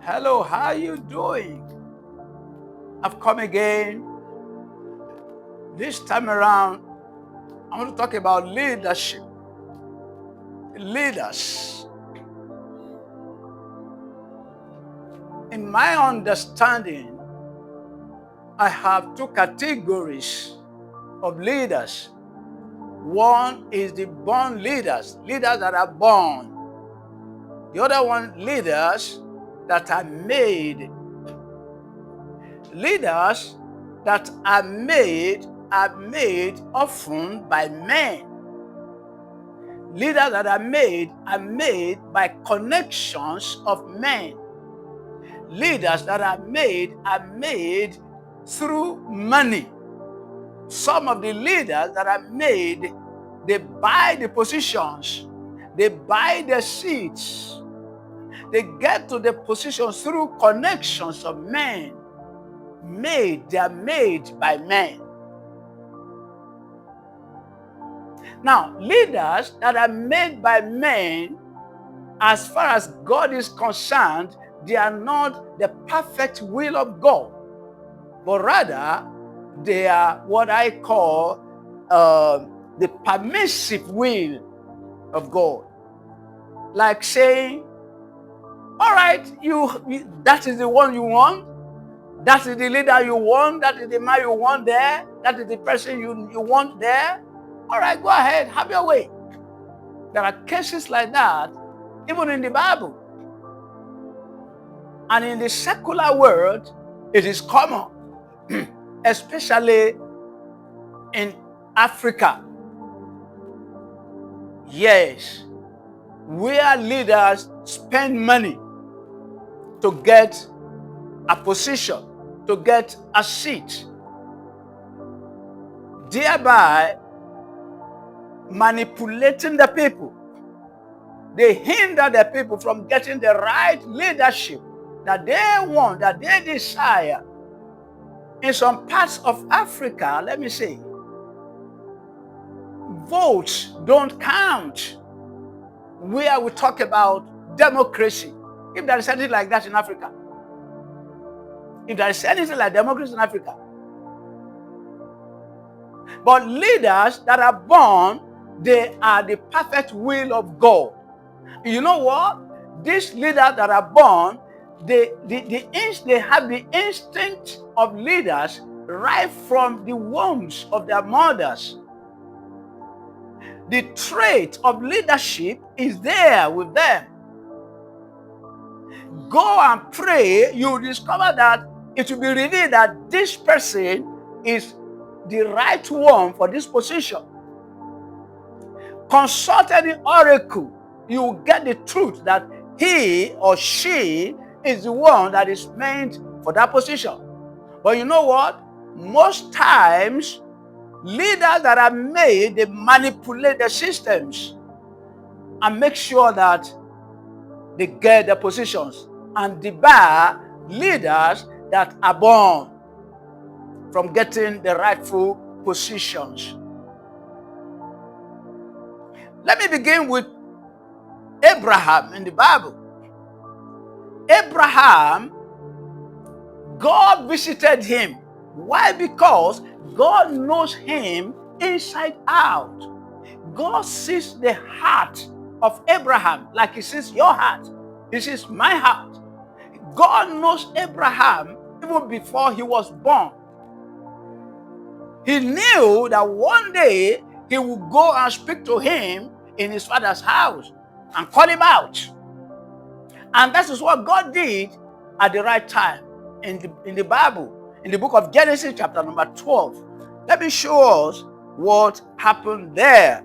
Hello, how are you doing? I've come again. This time around, I want to talk about leadership. Leaders. In my understanding, I have two categories of leaders. One is the born leaders, leaders that are born. The other one, leaders that are made. Leaders that are made often by men. Leaders that are made by connections of men. Leaders that are made through money. Some of the leaders that are made, they buy the positions, they buy the seats, they get to the positions through connections of men. They are made by men. Now, leaders that are made by men, as far as God is concerned, they are not the perfect will of God, but rather they are what I call the permissive will of God. Like saying, all right, that is the one you want, that is the leader you want, that is the man you want there, that is the person you want there. All right, go ahead, have your way. There are cases like that, even in the Bible. And in the secular world, it is common, especially in Africa. Yes, where leaders spend money to get a position, to get a seat, thereby manipulating the people. They hinder the people from getting the right leadership that they want, that they desire. In some parts of Africa, let me say, votes don't count where we talk about democracy. If there is anything like that in Africa, if there is anything like democracy in Africa. But leaders that are born, they are the perfect will of God. You know what? These leaders that are born, they have the instinct of leaders right from the wombs of their mothers. The trait of leadership is there with them. Go and pray, you discover that it will be revealed that this person is the right one for this position. Consult any oracle, you will get the truth that he or she is the one that is meant for that position. But you know what? Most times, leaders that are made, they manipulate the systems and make sure that they get the positions and debar leaders that are born from getting the rightful positions. Let me begin with Abraham in the Bible. Abraham, God visited him. Why? Because God knows him inside out. God sees the heart of Abraham like he sees your heart. He sees my heart. God knows Abraham even before he was born. He knew that one day he would go and speak to him in his father's house and call him out. And that is what God did at the right time in the Bible, in the book of Genesis chapter number 12. Let me show us what happened there.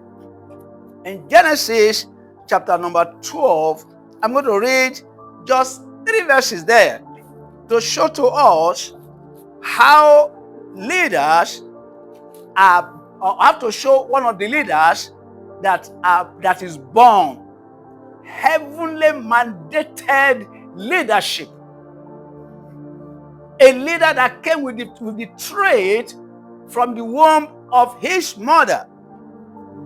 In Genesis chapter number 12, I'm going to read just 3 verses there to show to us how leaders are, or how to show one of the leaders that is born. Heavenly mandated leadership. A leader that came with the trait from the womb of his mother.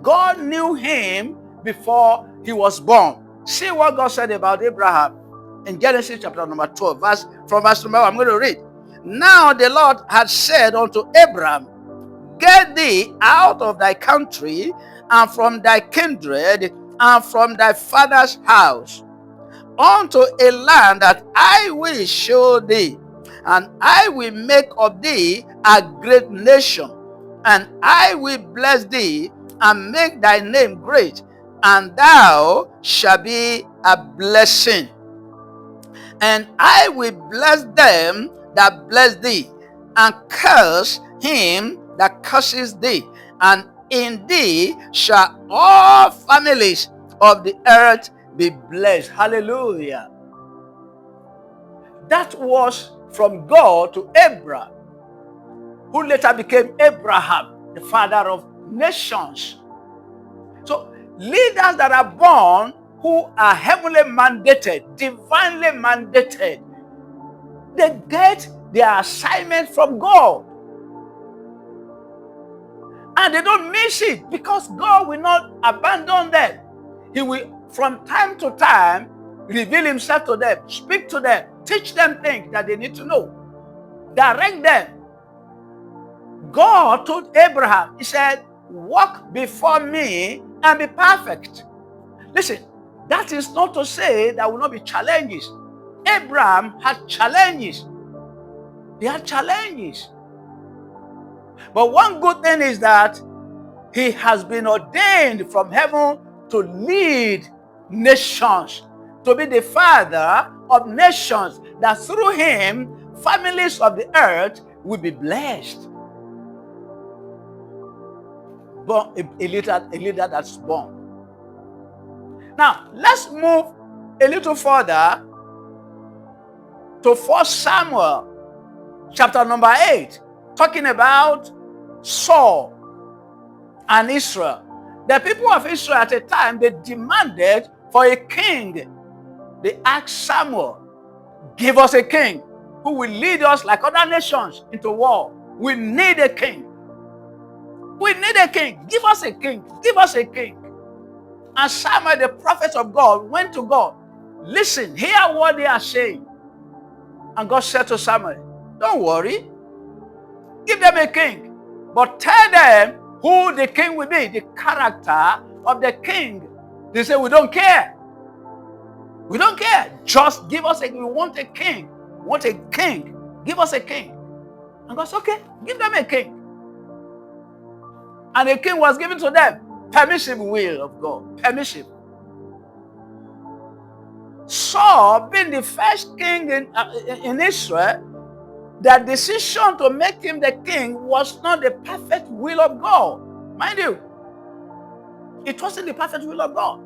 God knew him before he was born. See what God said about Abraham. In Genesis chapter number 12, from verse number 1, I'm going to read. Now the Lord had said unto Abram, get thee out of thy country, and from thy kindred, and from thy father's house, unto a land that I will show thee, and I will make of thee a great nation, and I will bless thee, and make thy name great, and thou shalt be a blessing. And I will bless them that bless thee, and curse him that curses thee, and in thee shall all families of the earth be blessed. Hallelujah. That was from God to Abraham, who later became Abraham, the father of nations. So leaders that are born who are heavenly mandated, divinely mandated, they get their assignment from God. And they don't miss it, because God will not abandon them. He will, from time to time, reveal himself to them, speak to them, teach them things that they need to know, direct them. God told Abraham, he said, walk before me and be perfect. Listen, that is not to say there will not be challenges. Abraham had challenges. He had challenges. But one good thing is that he has been ordained from heaven to lead nations, to be the father of nations, that through him, families of the earth will be blessed. Born a leader that's born. Now, let's move a little further to 1 Samuel chapter number 8, talking about Saul and Israel. The people of Israel at a time, they demanded for a king. They asked Samuel, give us a king who will lead us like other nations into war. We need a king. We need a king. Give us a king. Give us a king. And Samuel, the prophet of God, went to God. Listen, hear what they are saying. And God said to Samuel, don't worry. Give them a king. But tell them who the king will be, the character of the king. They say, we don't care. We don't care. Just give us we want a king. We want a king. Give us a king. And God said, okay, give them a king. And a king was given to them. Permissive will of God. Permissive. Saul, being the first king in Israel, the decision to make him the king was not the perfect will of God. Mind you, it wasn't the perfect will of God.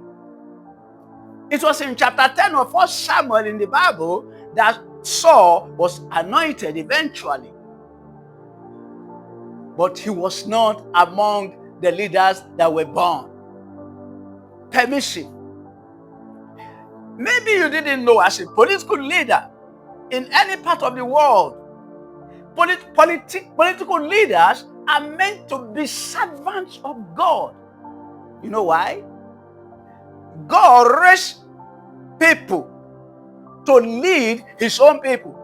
It was in chapter 10 of 1 Samuel in the Bible that Saul was anointed eventually. But he was not among the leaders that were born. Permissive. Maybe you didn't know, as a political leader in any part of the world, political leaders are meant to be servants of God. You know why? God raised people to lead his own people.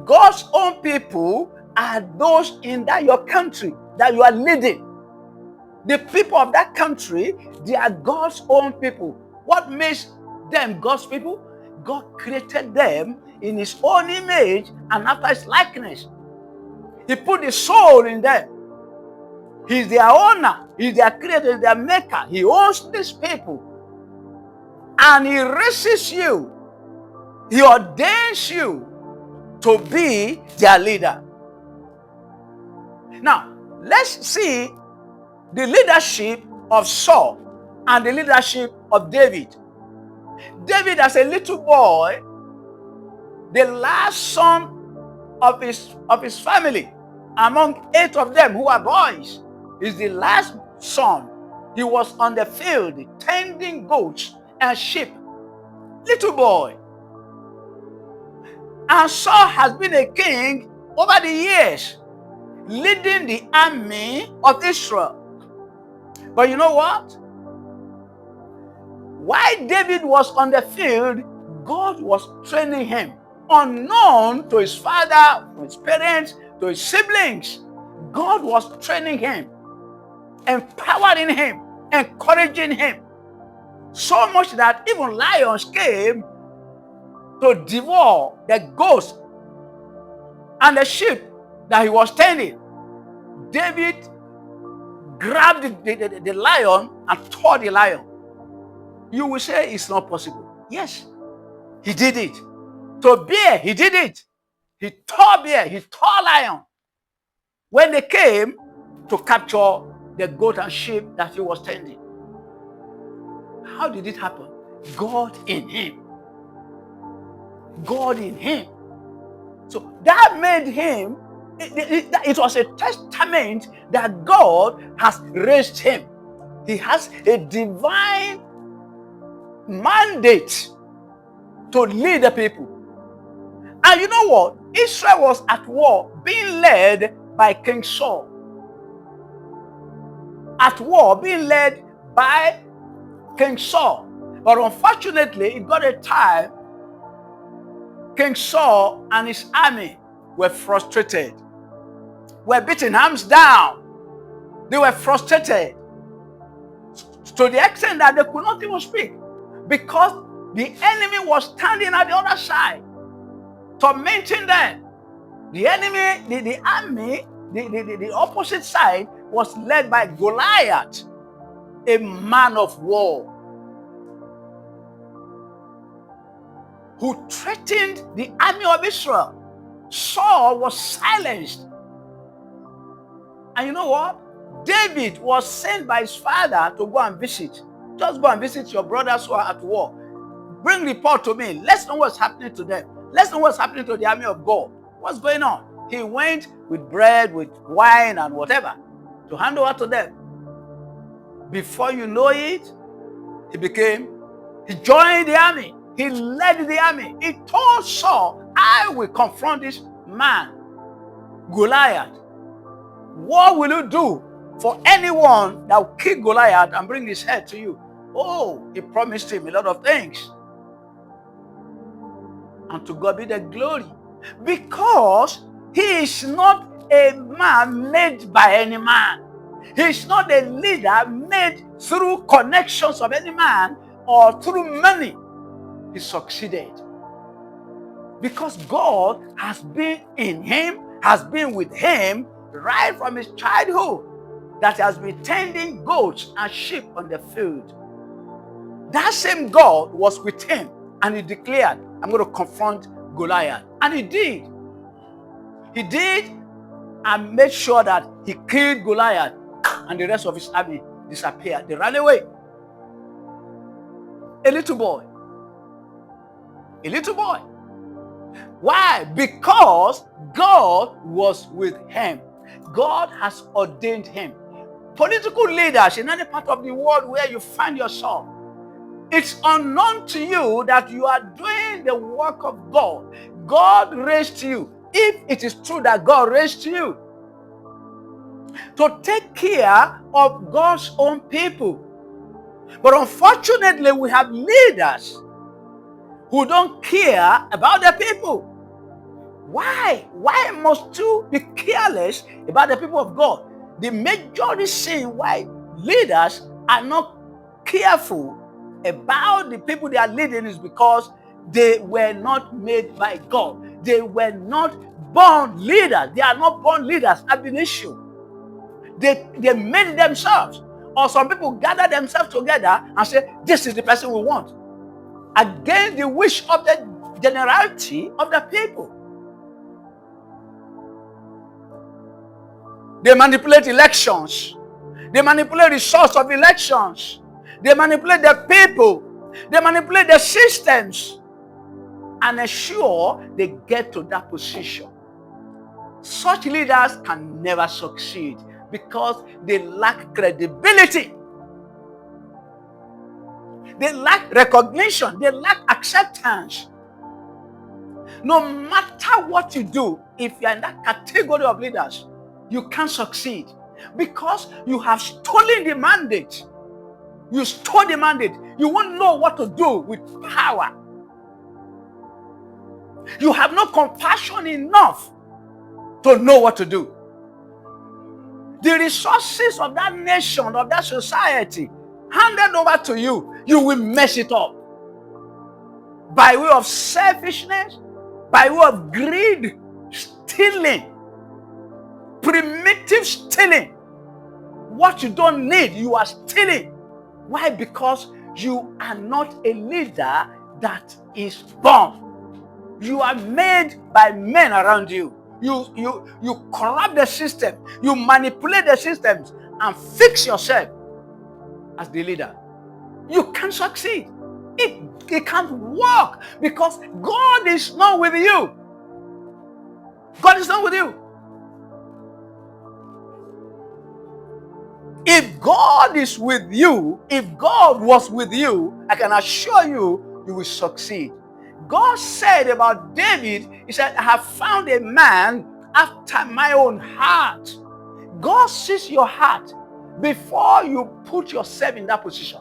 God's own people are those in that your country that you are leading. The people of that country, they are God's own people. What makes them God's people? God created them in his own image and after his likeness. He put the soul in them. He's their owner. He's their creator, their maker. He owns these people. And he raises you. He ordains you to be their leader. Now, let's see the leadership of Saul and the leadership of David. David, as a little boy, the last son of his family, among 8 of them who are boys, is the last son. He was on the field tending goats and sheep. Little boy. And Saul has been a king over the years, leading the army of Israel. But you know what? While David was on the field God was training him, unknown to his father, to his parents, to his siblings. God was training him, empowering him, encouraging him. So much that even lions came to devour the goats and the sheep that he was tending. David grabbed the lion and tore the lion. You will say it's not possible. Yes, he did it. To bear, he did it. He tore bear, he tore lion. When they came to capture the goat and sheep that he was tending. How did it happen? God in him. God in him. So that made him, it was a testament that God has raised him. He has a divine mandate to lead the people. And you know what? Israel was at war, being led by King Saul. At war, being led by King Saul. But unfortunately, it got a time King Saul and his army were frustrated, were beaten hands down. They were frustrated to the extent that they could not even speak, because the enemy was standing at the other side, tormenting them. The enemy, the army, the opposite side was led by Goliath, a man of war, who threatened the army of Israel. Saul was silenced. And you know what? David was sent by his father to go and visit. Just go and visit your brothers who are at war. Bring report to me. Let's know what's happening to them. Let's know what's happening to the army of God. What's going on? He went with bread, with wine and whatever to hand over to them. Before you know it, he joined the army. He led the army. He told Saul, I will confront this man, Goliath. What will you do for anyone that will kill Goliath and bring his head to you? Oh, he promised him a lot of things. And to God be the glory. Because he is not a man made by any man. He is not a leader made through connections of any man or through money. He succeeded because God has been in him, has been with him right from his childhood, that has been tending goats and sheep on the field. That same God was with him, and he declared, I'm going to confront Goliath. And he did. He did, and made sure that he killed Goliath, and the rest of his army disappeared. They ran away. A little boy. A little boy. Why? Because God was with him. God has ordained him. Political leaders in any part of the world where you find yourself, it's unknown to you that you are doing the work of God. God raised you. If it is true that God raised you to take care of God's own people. But unfortunately, we have leaders who don't care about their people. Why? Why must you be careless about the people of God? The major reason why leaders are not careful about the people they are leading is because they were not made by God. They were not born leaders. They are not born leaders ab initio. They made themselves. Or some people gather themselves together and say, this is the person we want, against the wish of the generality of the people. They manipulate elections. They manipulate the source of elections. They manipulate the people. They manipulate the systems and ensure they get to that position. Such leaders can never succeed because they lack credibility. They lack recognition. They lack acceptance. No matter what you do, if you are in that category of leaders, you can't succeed because you have stolen the mandate. You stole the mandate. You won't know what to do with power. You have no compassion enough to know what to do. The resources of that nation, of that society, handed over to you, you will mess it up. By way of selfishness, by way of greed, stealing, primitive stealing. What you don't need, you are stealing. Why? Because you are not a leader that is born. You are made by men around you. You corrupt the system. You manipulate the systems and fix yourself as the leader. You can't succeed. It can't work because God is not with you. God is not with you. If God is with you, if God was with you, I can assure you, you will succeed. God said about David, he said, I have found a man after my own heart. God sees your heart before you put yourself in that position.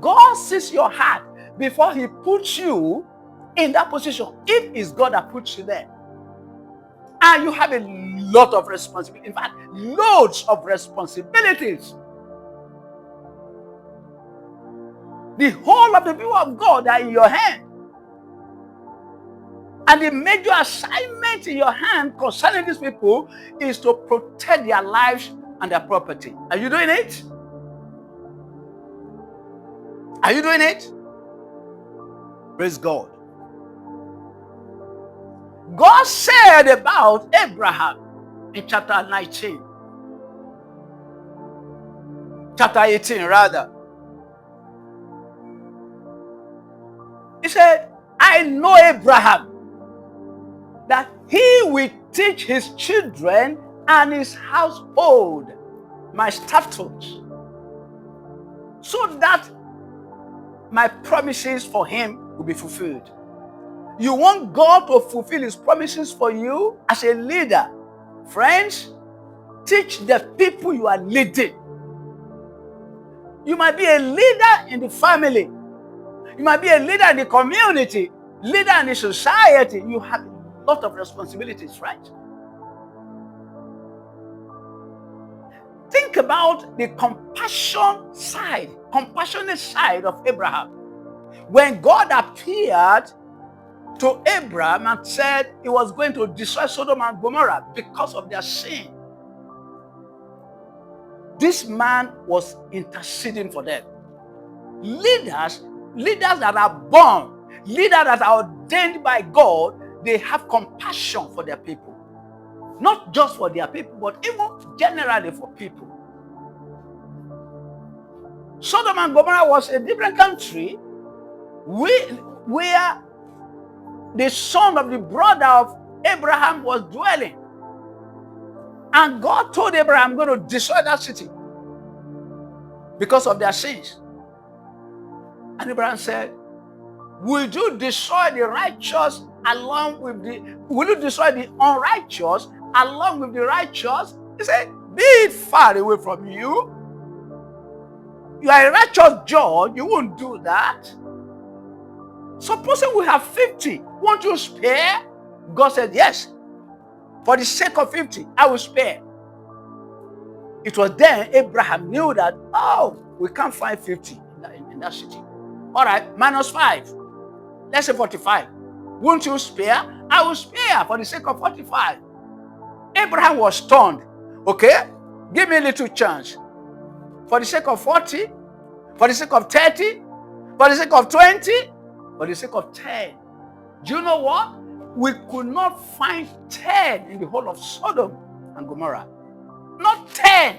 God sees your heart before he puts you in that position. If it's God that puts you there. And you have a lot of responsibility. In fact, loads of responsibilities. The whole of the people of God are in your hand. And the major assignment in your hand concerning these people is to protect their lives and their property. Are you doing it? Are you doing it? Praise God. God said about Abraham in chapter 19, chapter 18 rather. He said, I know Abraham, that he will teach his children and his household my statutes, so that my promises for him will be fulfilled. You want God to fulfill his promises for you as a leader. Friends, teach the people you are leading. You might be a leader in the family. You might be a leader in the community, leader in the society. You have a lot of responsibilities, right? Think about the compassionate side of Abraham. When God appeared to Abraham and said he was going to destroy Sodom and Gomorrah because of their sin, this man was interceding for them. Leaders that are born, leaders that are ordained by God, they have compassion for their people. Not just for their people, but even generally for people. Sodom and Gomorrah was a different country where the son of the brother of Abraham was dwelling. And God told Abraham, I'm going to destroy that city because of their sins. And Abraham said, will you destroy the righteous along with will you destroy the unrighteous along with the righteous? He said, be it far away from you. You are a righteous judge, you won't do that. Supposing we have 50, won't you spare? God said, yes. For the sake of 50, I will spare. It was then Abraham knew that, we can't find 50 in that city. All right, minus 5. Let's say 45. Won't you spare? I will spare for the sake of 45. Abraham was stunned. Okay, give me a little chance. For the sake of 40, for the sake of 30, for the sake of 20, for the sake of 10. Do you know what? We could not find 10 in the whole of Sodom and Gomorrah. Not 10.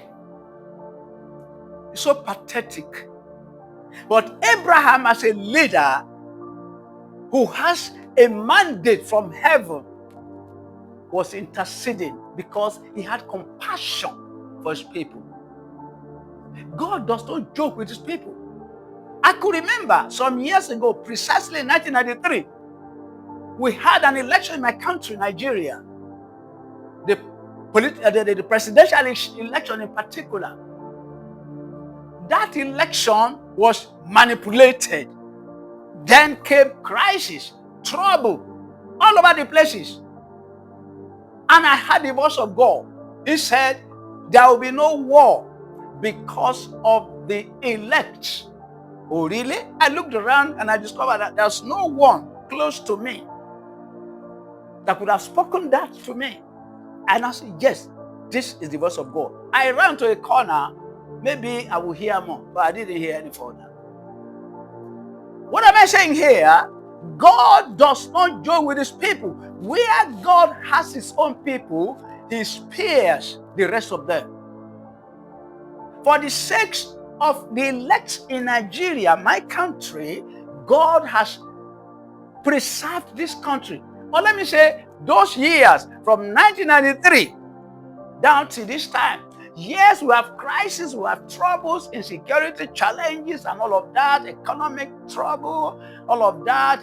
It's so pathetic. But Abraham, as a leader who has a mandate from heaven, was interceding because he had compassion for his people. God does not joke with his people. I could remember some years ago, precisely in 1993, we had an election in my country, Nigeria. The presidential election in particular. That election was manipulated. Then came crisis, trouble. all over the places. And I heard the voice of God. He said, there will be no war because of the elect. Oh, really? I looked around and I discovered that there's no one close to me that could have spoken that to me. And I said, yes, this is the voice of God. I ran to a corner. Maybe I will hear more, but I didn't hear any further. What am I saying here? God does not joke with his people. Where God has his own people, he spares the rest of them. For the sake of the elect in Nigeria, my country, God has preserved this country. Or let me say, those years from 1993 down to this time, yes, we have crises, we have troubles, insecurity, challenges, and all of that, economic trouble, all of that.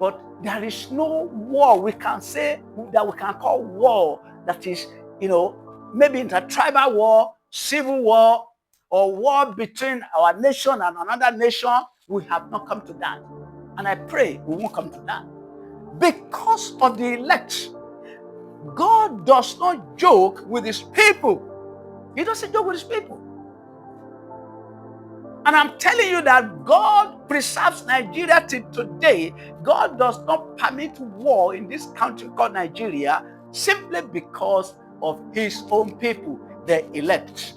But there is no war we can say that we can call war that is, maybe intertribal war, civil war, or war between our nation and another nation. We have not come to that. And I pray we won't come to that. Because of the elect, God does not joke with his people. He doesn't joke with his people. And I'm telling you that God preserves Nigeria till today. God does not permit war in this country called Nigeria simply because of his own people, the elect.